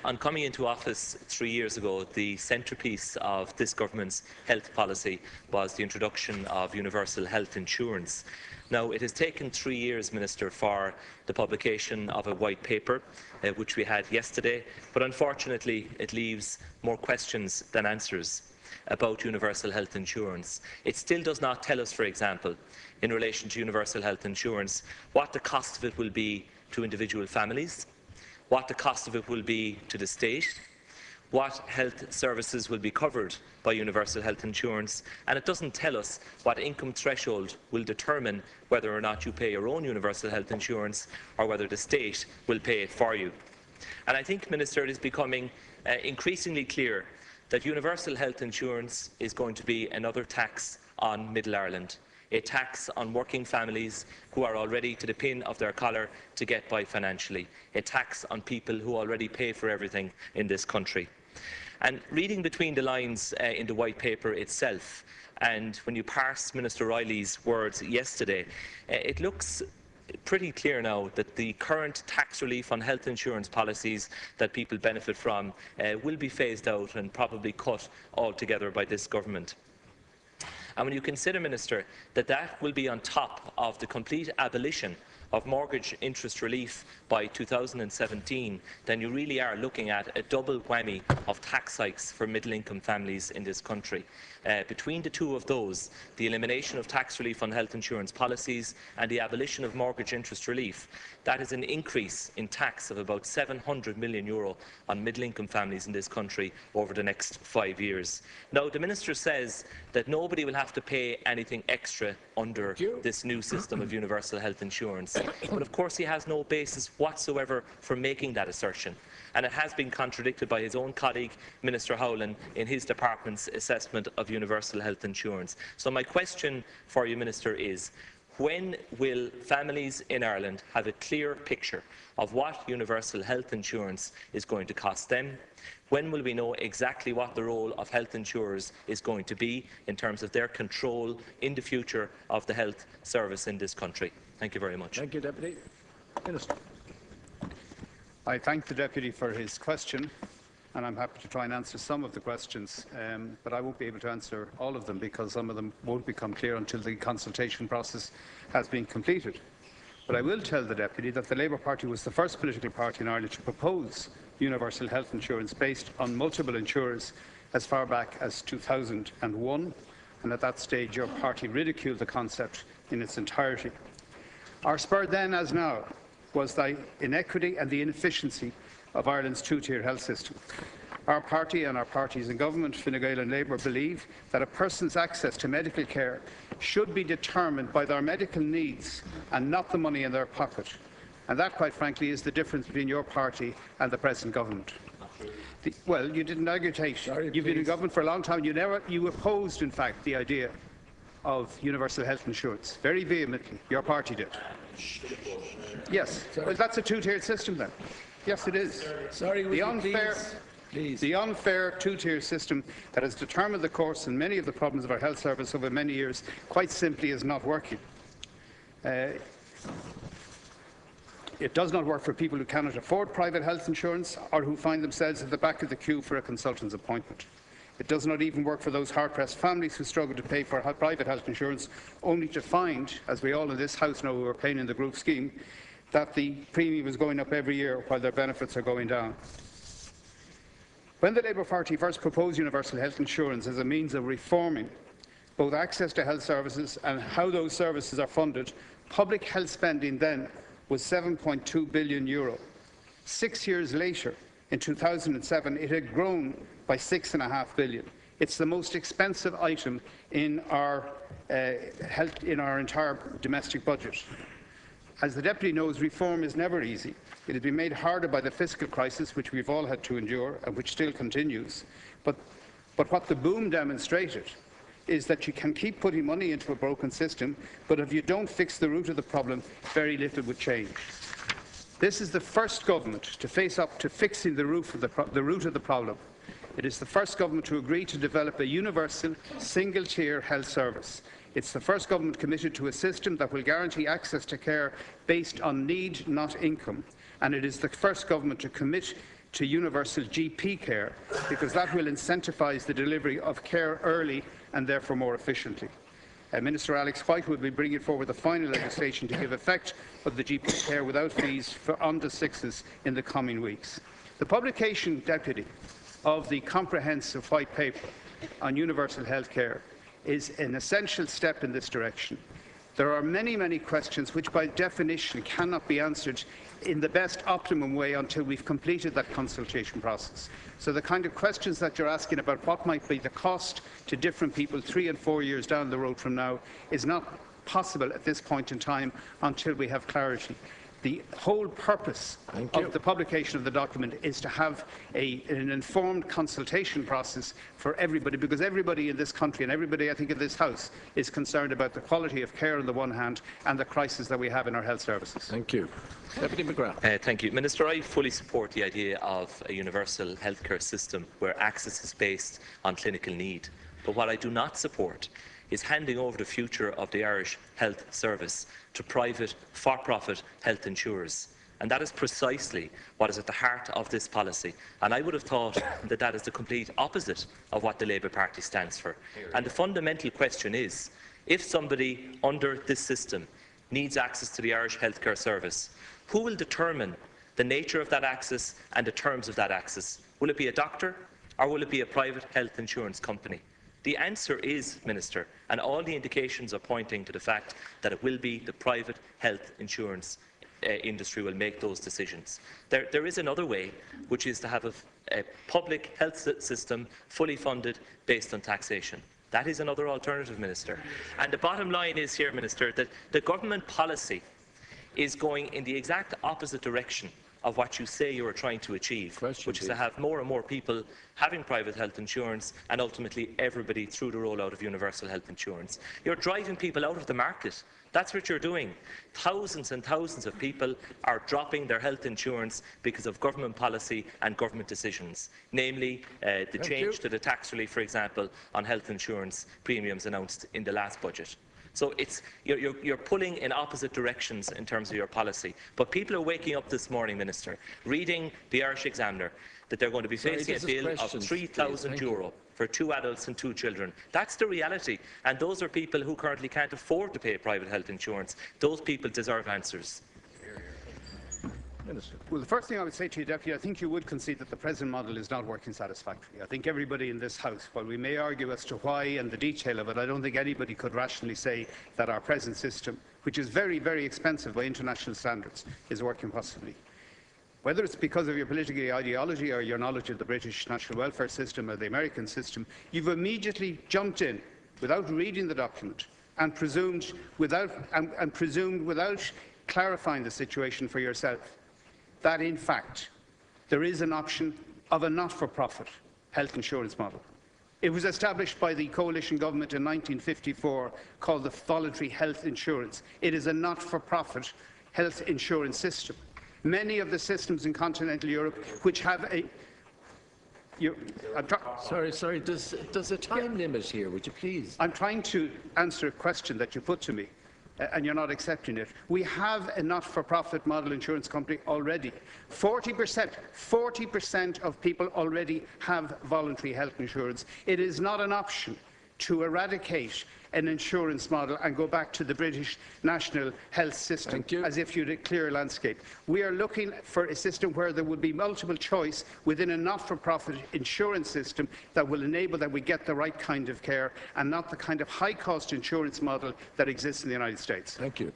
On coming into office 3 years ago, the centrepiece of this government's health policy was the introduction of universal health insurance. Now, it has taken 3 years, Minister, for the publication of a white paper, which we had yesterday, but unfortunately it leaves more questions than answers about universal health insurance. It still does not tell us, for example, in relation to universal health insurance, what the cost of it will be to individual families, what the cost of it will be to the state, what health services will be covered by universal health insurance, and it doesn't tell us what income threshold will determine whether or not you pay your own universal health insurance or whether the state will pay it for you. And I think, Minister, it is becoming increasingly clear that universal health insurance is going to be another tax on Middle Ireland, a tax on working families who are already to the pin of their collar to get by financially, a tax on people who already pay for everything in this country. And reading between the lines in the white paper itself, and when you parse Minister Riley's words yesterday, it looks pretty clear now that the current tax relief on health insurance policies that people benefit from will be phased out and probably cut altogether by this government. And when you consider, Minister, that that will be on top of the complete abolition of mortgage interest relief by 2017, then you really are looking at a double whammy of tax hikes for middle-income families in this country. Between the two of those, the elimination of tax relief on health insurance policies and the abolition of mortgage interest relief, that is an increase in tax of about €700 million on middle-income families in this country over the next 5 years. Now, the Minister says that nobody will have to pay anything extra under this new system of universal health insurance. But of course he has no basis whatsoever for making that assertion, and it has been contradicted by his own colleague, Minister Howlin, in his department's assessment of universal health insurance. So my question for you, Minister, is when will families in Ireland have a clear picture of what universal health insurance is going to cost them? When will we know exactly what the role of health insurers is going to be in terms of their control in the future of the health service in this country? Thank you very much. Thank you, Deputy Minister. I thank the Deputy for his question, and I'm happy to try and answer some of the questions, but I won't be able to answer all of them because some of them won't become clear until the consultation process has been completed. But I will tell the Deputy that the Labour Party was the first political party in Ireland to propose universal health insurance based on multiple insurers as far back as 2001, and at that stage your party ridiculed the concept in its entirety. Our spur then, as now, was the inequity and the inefficiency of Ireland's two-tier health system. Our party and our parties in government, Fine Gael and Labour, believe that a person's access to medical care should be determined by their medical needs and not the money in their pocket. And that, quite frankly, is the difference between your party and the present government. Well, you didn't agitate. You've been in government for a long time. You opposed, in fact, the idea of universal health insurance very vehemently. Your party did. Yes. Well, that's a two-tiered system then. Yes, it is. The unfair two-tier system that has determined the course and many of the problems of our health service over many years quite simply is not working. It does not work for people who cannot afford private health insurance or who find themselves at the back of the queue for a consultant's appointment. It does not even work for those hard-pressed families who struggle to pay for private health insurance, only to find, as we all in this House know who are paying in the group scheme, that the premium is going up every year while their benefits are going down. When the Labour Party first proposed universal health insurance as a means of reforming both access to health services and how those services are funded, public health spending then was €7.2 billion. 6 years later, in 2007, it had grown by €6.5 billion. It's the most expensive item in our entire domestic budget. As the Deputy knows, reform is never easy. It has been made harder by the fiscal crisis, which we've all had to endure and which still continues. But what the boom demonstrated is that you can keep putting money into a broken system, but if you don't fix the root of the problem, very little would change. This is the first government to face up to fixing the root of the problem. It is the first government to agree to develop a universal, single-tier health service. It's the first government committed to a system that will guarantee access to care based on need, not income. And it is the first government to commit to universal GP care, because that will incentivise the delivery of care early and therefore more efficiently. Minister Alex White will be bringing forward the final legislation to give effect of the GP care without fees for under 6s in the coming weeks. The publication, Deputy, of the comprehensive white paper on universal health care is an essential step in this direction. There are many, many questions which by definition cannot be answered in the best optimum way until we've completed that consultation process. So the kind of questions that you're asking about what might be the cost to different people 3 and 4 years down the road from now is not possible at this point in time until we have clarity. The whole purpose of the publication of the document is to have an informed consultation process for everybody, because everybody in this country and everybody, I think, in this House is concerned about the quality of care on the one hand and the crisis that we have in our health services. Thank you. Deputy McGrath. Thank you. Minister, I fully support the idea of a universal healthcare system where access is based on clinical need. But what I do not support is handing over the future of the Irish health service to private, for-profit health insurers. And that is precisely what is at the heart of this policy. And I would have thought that that is the complete opposite of what the Labour Party stands for. And the fundamental question is, if somebody under this system needs access to the Irish healthcare service, who will determine the nature of that access and the terms of that access? Will it be a doctor or will it be a private health insurance company? The answer is, Minister, and all the indications are pointing to the fact that it will be the private health insurance industry will make those decisions. There is another way, which is to have a public health system fully funded based on taxation. That is another alternative, Minister. And the bottom line is here, Minister, that the government policy is going in the exact opposite direction of what you say you are trying to achieve, which is to have more and more people having private health insurance and ultimately everybody through the rollout of universal health insurance. You're driving people out of the market. That's what you're doing. Thousands and thousands of people are dropping their health insurance because of government policy and government decisions, namely the change to the tax relief, for example, on health insurance premiums announced in the last budget. So you're pulling in opposite directions in terms of your policy. But people are waking up this morning, Minister, reading the Irish Examiner, that they're going to be facing a bill of €3,000 for 2 adults and 2 children. That's the reality. And those are people who currently can't afford to pay private health insurance. Those people deserve answers. Minister. Well, the first thing I would say to you, Deputy, I think you would concede that the present model is not working satisfactorily. I think everybody in this House, while we may argue as to why and the detail of it, I don't think anybody could rationally say that our present system, which is very, very expensive by international standards, is working possibly. Whether it's because of your political ideology or your knowledge of the British national welfare system or the American system, you've immediately jumped in without reading the document and presumed without clarifying the situation for yourself that, in fact, there is an option of a not-for-profit health insurance model. It was established by the coalition government in 1954, called the voluntary health insurance. It is a not-for-profit health insurance system. Many of the systems in continental Europe which have a... Sorry, there's a time limit here, would you please? I'm trying to answer a question that you put to me, and you're not accepting it. We have a not-for-profit model insurance company already. 40% of people already have voluntary health insurance. It is not an option to eradicate an insurance model and go back to the British national health system as if you had a clear landscape. We are looking for a system where there would be multiple choice within a not-for-profit insurance system that will enable that we get the right kind of care and not the kind of high-cost insurance model that exists in the United States. Thank you.